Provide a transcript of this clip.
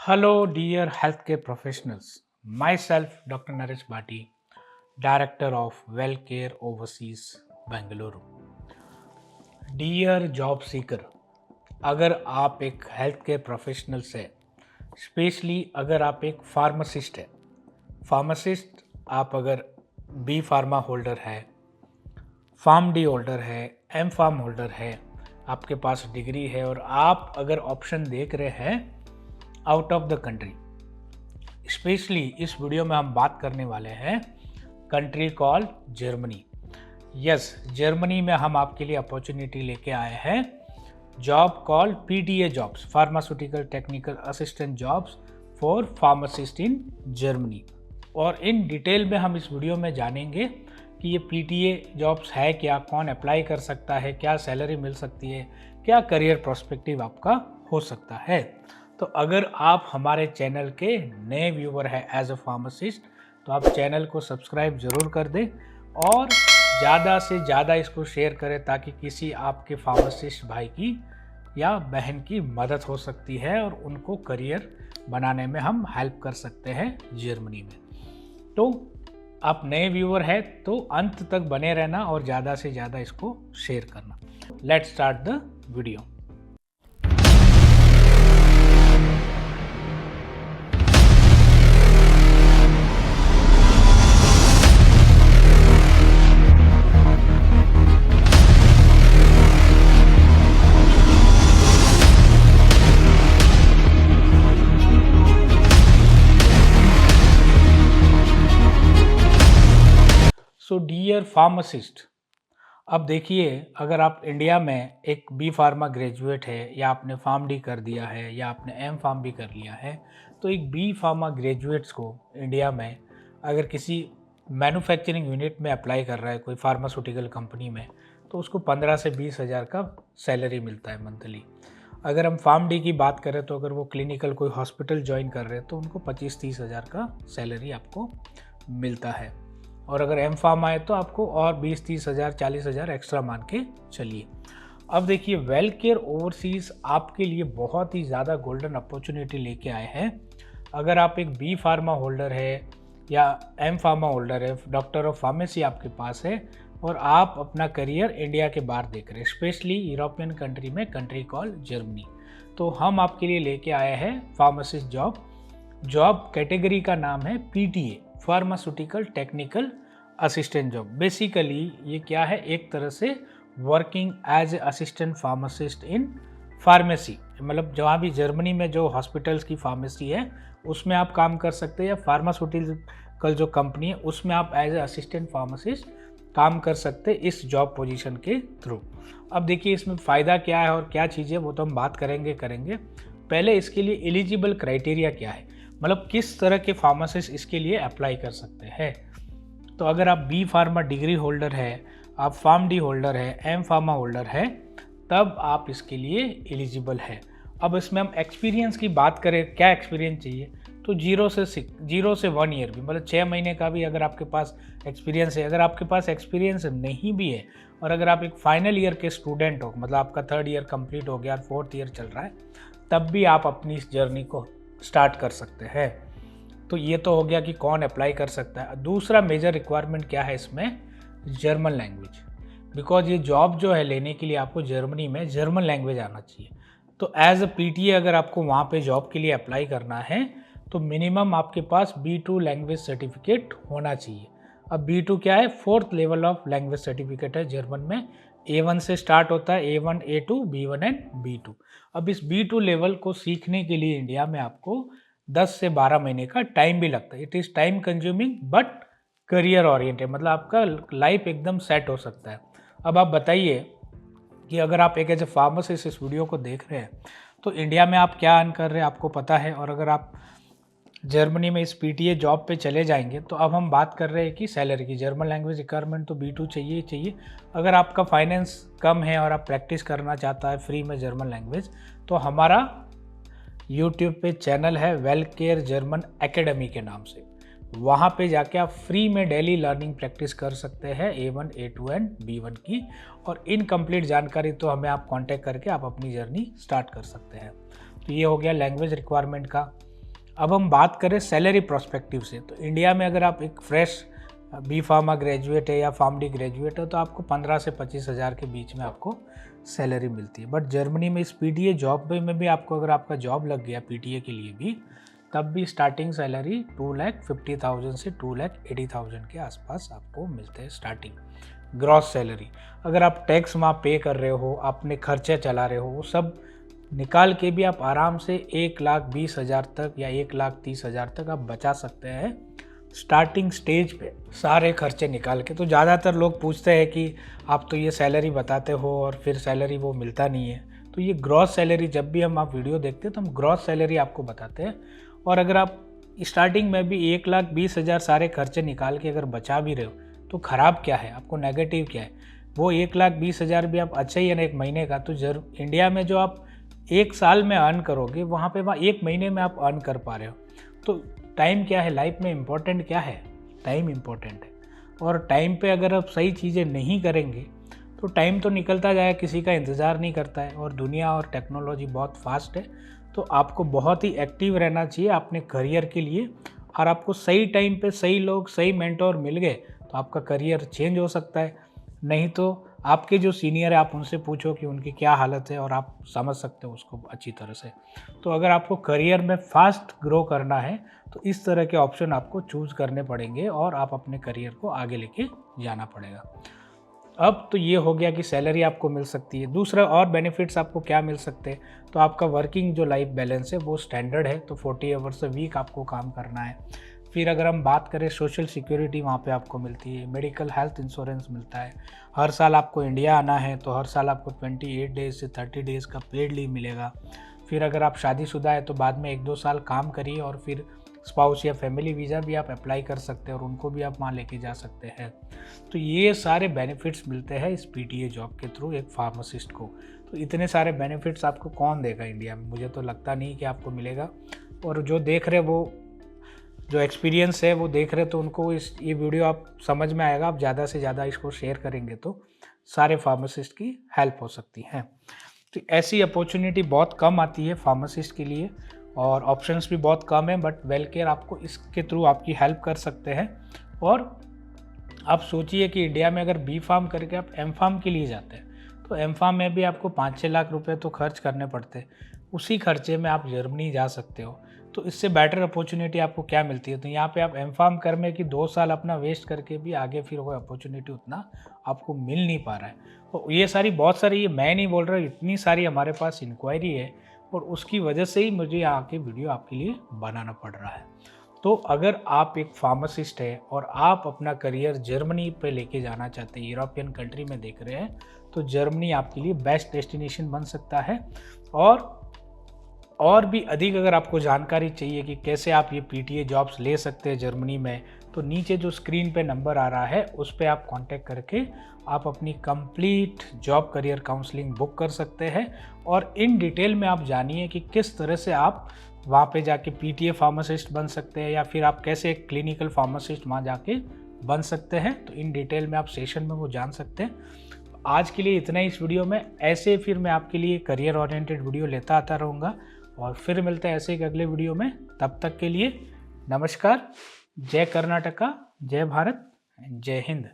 Hello, dear healthcare professionals. Myself, Dr. Naresh Bhati, Director of Wellcare Overseas, Bengaluru. Dear job seeker, अगर आप एक health care professionals है, specially अगर आप एक फार्मासिस्ट है, फार्मासिस्ट आप अगर बी फार्मा होल्डर है, फार्म डी होल्डर है, एम फार्म होल्डर है, आपके पास डिग्री है और आप अगर ऑप्शन देख रहे हैं out of the country, specially इस वीडियो में हम बात करने वाले हैं country call Germany. Yes, Germany में हम आपके लिए अपॉर्चुनिटी लेके आए हैं job call PTA jobs, pharmaceutical technical assistant jobs for pharmacist in Germany. और इन डिटेल में हम इस वीडियो में जानेंगे कि ये पीटीए जॉब्स है क्या, कौन अप्लाई कर सकता है, क्या सैलरी मिल सकती है, क्या करियर प्रोस्पेक्टिव आपका हो सकता है। तो अगर आप हमारे चैनल के नए व्यूवर हैं एज अ फार्मासिस्ट, तो आप चैनल को सब्सक्राइब ज़रूर कर दें और ज़्यादा से ज़्यादा इसको शेयर करें ताकि किसी आपके फार्मासिस्ट भाई की या बहन की मदद हो सकती है और उनको करियर बनाने में हम हेल्प कर सकते हैं जर्मनी में। तो आप नए व्यूवर हैं तो अंत तक बने रहना और ज़्यादा से ज़्यादा इसको शेयर करना। Let's start the video. So dear pharmacist, अब देखिए, अगर आप इंडिया में एक बी फार्मा ग्रेजुएट है या आपने फार्म डी कर दिया है या आपने एम फार्म भी कर लिया है, तो एक बी फार्मा ग्रेजुएट्स को इंडिया में अगर किसी मैन्युफैक्चरिंग यूनिट में अप्लाई कर रहा है कोई फार्मास्यूटिकल कंपनी में, तो उसको 15 से 20 हज़ार का सैलरी मिलता है मंथली। अगर हम फार्म डी की बात करें तो अगर वो क्लिनिकल कोई हॉस्पिटल ज्वाइन कर रहे हैं तो उनको 25-30 हज़ार का सैलरी आपको मिलता है। और अगर एम फार्म आए तो आपको और 20-30 हज़ार 40 हज़ार एक्स्ट्रा मान के चलिए। अब देखिए, वेल केयर ओवरसीज़ आपके लिए बहुत ही ज़्यादा गोल्डन अपॉर्चुनिटी लेके आए हैं। अगर आप एक बी फार्मा होल्डर है या एम फार्मा होल्डर है, डॉक्टर ऑफ फार्मेसी आपके पास है और आप अपना करियर इंडिया के बाहर देख रहे हैं, स्पेशली यूरोपियन कंट्री में, कंट्री कॉल जर्मनी, तो हम आपके लिए लेके आए हैं फार्मासिस्ट जॉब कैटेगरी का नाम है PTA, pharmaceutical technical assistant job. Basically ये क्या है, एक तरह से working as a assistant pharmacist in pharmacy, मतलब जहाँ भी जर्मनी में जो हॉस्पिटल्स की फार्मेसी है उसमें आप काम कर सकते हैं, या फार्मास्यूटिकल जो कंपनी है उसमें आप एज ए असिस्टेंट फार्मासिस्ट काम कर सकते हैं इस जॉब पोजीशन के थ्रू। अब देखिए, इसमें फ़ायदा क्या है और क्या चीज़ें, वो तो हम बात करेंगे। पहले इसके लिए एलिजिबल क्राइटेरिया क्या है, मतलब किस तरह के फार्मासिस्ट इसके लिए अप्लाई कर सकते हैं। तो अगर आप बी फार्मा डिग्री होल्डर है, आप फार्म डी होल्डर है, एम फार्मा होल्डर है, तब आप इसके लिए एलिजिबल है। अब इसमें हम एक्सपीरियंस की बात करें, क्या एक्सपीरियंस चाहिए, तो 0 से 1 ईयर भी, मतलब 6 महीने का भी अगर आपके पास एक्सपीरियंस है। अगर आपके पास एक्सपीरियंस नहीं भी है और अगर आप एक फाइनल ईयर के स्टूडेंट हो, मतलब आपका 3rd ईयर कंप्लीट हो गया, 4th ईयर चल रहा है, तब भी आप अपनी इस जर्नी को स्टार्ट कर सकते हैं। तो ये तो हो गया कि कौन अप्लाई कर सकता है। दूसरा मेजर रिक्वायरमेंट क्या है इसमें, जर्मन लैंग्वेज, बिकॉज ये जॉब जो है लेने के लिए आपको जर्मनी में जर्मन लैंग्वेज आना चाहिए। तो एज अ पीटीए अगर आपको वहाँ पे जॉब के लिए अप्लाई करना है तो मिनिमम आपके पास B2 लैंग्वेज सर्टिफिकेट होना चाहिए। अब B2 क्या है, 4th level of language certificate है जर्मन में। A1 से स्टार्ट होता है, A1, A2, B1 and B2। अब इस B2 लेवल को सीखने के लिए इंडिया में आपको 10 से 12 महीने का टाइम भी लगता है। It is time consuming but career oriented, मतलब आपका लाइफ एकदम सेट हो सकता है। अब आप बताइए कि अगर आप एक एज ए फार्मासिस्ट इस वीडियो को देख रहे हैं तो इंडिया में आप क्या अर्न कर रहे हैं आपको पता है, और अगर आप जर्मनी में इस पीटीए जॉब पे चले जाएंगे तो अब हम बात कर रहे हैं कि सैलरी की। जर्मन लैंग्वेज रिक्वायरमेंट तो B2 चाहिए। अगर आपका फाइनेंस कम है और आप प्रैक्टिस करना चाहता है फ्री में जर्मन लैंग्वेज, तो हमारा यूट्यूब पे चैनल है वेल केयर जर्मन एकेडमी के नाम से, वहाँ पे जाके आप फ्री में डेली लर्निंग प्रैक्टिस कर सकते हैं A1, A2 एंड B1 की। और इनकम्प्लीट जानकारी तो हमें आप कांटेक्ट करके आप अपनी जर्नी स्टार्ट कर सकते हैं। तो ये हो गया लैंग्वेज रिक्वायरमेंट का। अब हम बात करें सैलरी प्रोस्पेक्टिव से, तो इंडिया में अगर आप एक फ्रेश बी फार्मा ग्रेजुएट है या फार्म डी ग्रेजुएट है तो आपको 15 से 25 हज़ार के बीच में आपको सैलरी मिलती है। बट जर्मनी में इस पीटीए जॉब में भी आपको, अगर आपका जॉब लग गया पीटीए के लिए भी, तब भी स्टार्टिंग सैलरी 2,50,000 से 2,80,000 के आसपास आपको मिलते हैं स्टार्टिंग ग्रॉस सैलरी। अगर आप टैक्स वहाँ पे कर रहे हो, अपने खर्चे चला रहे हो, वो सब निकाल के भी आप आराम से 1,20,000 तक या 1,30,000 तक आप बचा सकते हैं स्टार्टिंग स्टेज पे, सारे खर्चे निकाल के। तो ज़्यादातर लोग पूछते हैं कि आप तो ये सैलरी बताते हो और फिर सैलरी वो मिलता नहीं है। तो ये ग्रॉस सैलरी, जब भी हम आप वीडियो देखते हैं तो हम ग्रॉस सैलरी आपको बताते हैं। और अगर आप स्टार्टिंग में भी 1,20,000 सारे खर्चे निकाल के अगर बचा भी रहे हो तो ख़राब क्या है, आपको नेगेटिव क्या है? वो 1,20,000 भी आप अच्छा ही है ना एक महीने का। तो इंडिया में जो आप एक साल में अर्न करोगे, वहाँ एक महीने में आप अर्न कर पा रहे हो। तो टाइम क्या है लाइफ में, इम्पोर्टेंट क्या है? टाइम इम्पोर्टेंट है। और टाइम पे अगर आप सही चीज़ें नहीं करेंगे तो टाइम तो निकलता जाएगा, किसी का इंतज़ार नहीं करता है। और दुनिया और टेक्नोलॉजी बहुत फास्ट है, तो आपको बहुत ही एक्टिव रहना चाहिए अपने करियर के लिए। और आपको सही टाइम पे सही लोग, सही मेंटोर मिल गए तो आपका करियर चेंज हो सकता है। नहीं तो आपके जो सीनियर है आप उनसे पूछो कि उनकी क्या हालत है और आप समझ सकते हो उसको अच्छी तरह से। तो अगर आपको करियर में फास्ट ग्रो करना है तो इस तरह के ऑप्शन आपको चूज़ करने पड़ेंगे और आप अपने करियर को आगे लेके जाना पड़ेगा। अब तो ये हो गया कि सैलरी आपको मिल सकती है। दूसरा और बेनिफिट्स आपको क्या मिल सकते हैं, तो आपका वर्किंग जो लाइफ बैलेंस है वो स्टैंडर्ड है, तो 40 आवर्स अ वीक आपको काम करना है। फिर अगर हम बात करें सोशल सिक्योरिटी वहाँ पे आपको मिलती है, मेडिकल हेल्थ इंश्योरेंस मिलता है। हर साल आपको इंडिया आना है तो हर साल आपको 28 डेज से 30 डेज़ का पेड लीव मिलेगा। फिर अगर आप शादीशुदा है तो बाद में 1-2 साल काम करिए और फिर स्पाउस या फैमिली वीज़ा भी आप अप्लाई कर सकते हैं और उनको भी आप वहाँ लेके जा सकते हैं। तो ये सारे बेनिफिट्स मिलते हैं इस पीटीए जॉब के थ्रू एक फार्मासिस्ट को। तो इतने सारे बेनिफिट्स आपको कौन देगा इंडिया में? मुझे तो लगता नहीं कि आपको मिलेगा। और जो देख रहे वो जो एक्सपीरियंस है वो देख रहे तो उनको ये वीडियो आप समझ में आएगा। आप ज़्यादा से ज़्यादा इसको शेयर करेंगे तो सारे फार्मासिस्ट की हेल्प हो सकती है। तो ऐसी अपॉर्चुनिटी बहुत कम आती है फार्मासिस्ट के लिए और ऑप्शंस भी बहुत कम है, बट वेलकेयर आपको इसके थ्रू आपकी हेल्प कर सकते हैं। और आप सोचिए कि इंडिया में अगर बी फार्म करके आप एम फार्म के लिए जाते हैं तो एम फार्म में भी आपको 5-6 लाख रुपए तो खर्च करने पड़ते हैं। उसी खर्चे में आप जर्मनी जा सकते हो। तो इससे बेटर अपॉर्चुनिटी आपको क्या मिलती है? तो यहाँ पे आप एम फार्म करने की 2 साल अपना वेस्ट करके भी आगे फिर कोई अपॉर्चुनिटी उतना आपको मिल नहीं पा रहा है। तो ये सारी बहुत सारी, ये मैं नहीं बोल रहा, इतनी सारी हमारे पास इंक्वायरी है और उसकी वजह से ही मुझे यहाँ के वीडियो आपके लिए बनाना पड़ रहा है। तो अगर आप एक फार्मासिस्ट है और आप अपना करियर जर्मनी पे लेके जाना चाहते हैं, यूरोपियन कंट्री में देख रहे हैं, तो जर्मनी आपके लिए बेस्ट डेस्टिनेशन बन सकता है। और भी अधिक अगर आपको जानकारी चाहिए कि कैसे आप ये पीटीए जॉब्स ले सकते हैं जर्मनी में, तो नीचे जो स्क्रीन पे नंबर आ रहा है उस पर आप कांटेक्ट करके आप अपनी complete job career counselling book कर सकते हैं। और इन डिटेल में आप जानिए कि किस तरह से आप वहाँ पे जाके पीटीए फार्मासिस्ट बन सकते हैं या फिर आप कैसे एक क्लिनिकल फार्मासिस्ट वहाँ जाके बन सकते हैं। तो इन डिटेल में आप सेशन में वो जान सकते हैं। आज के लिए इतना ही इस वीडियो में। ऐसे फिर मैं आपके लिए करियर ओरिएंटेड वीडियो लेता आता रहूँगा और फिर मिलते हैं ऐसे एक अगले वीडियो में। तब तक के लिए नमस्कार। जय कर्नाटका, जय भारत, जय हिंद।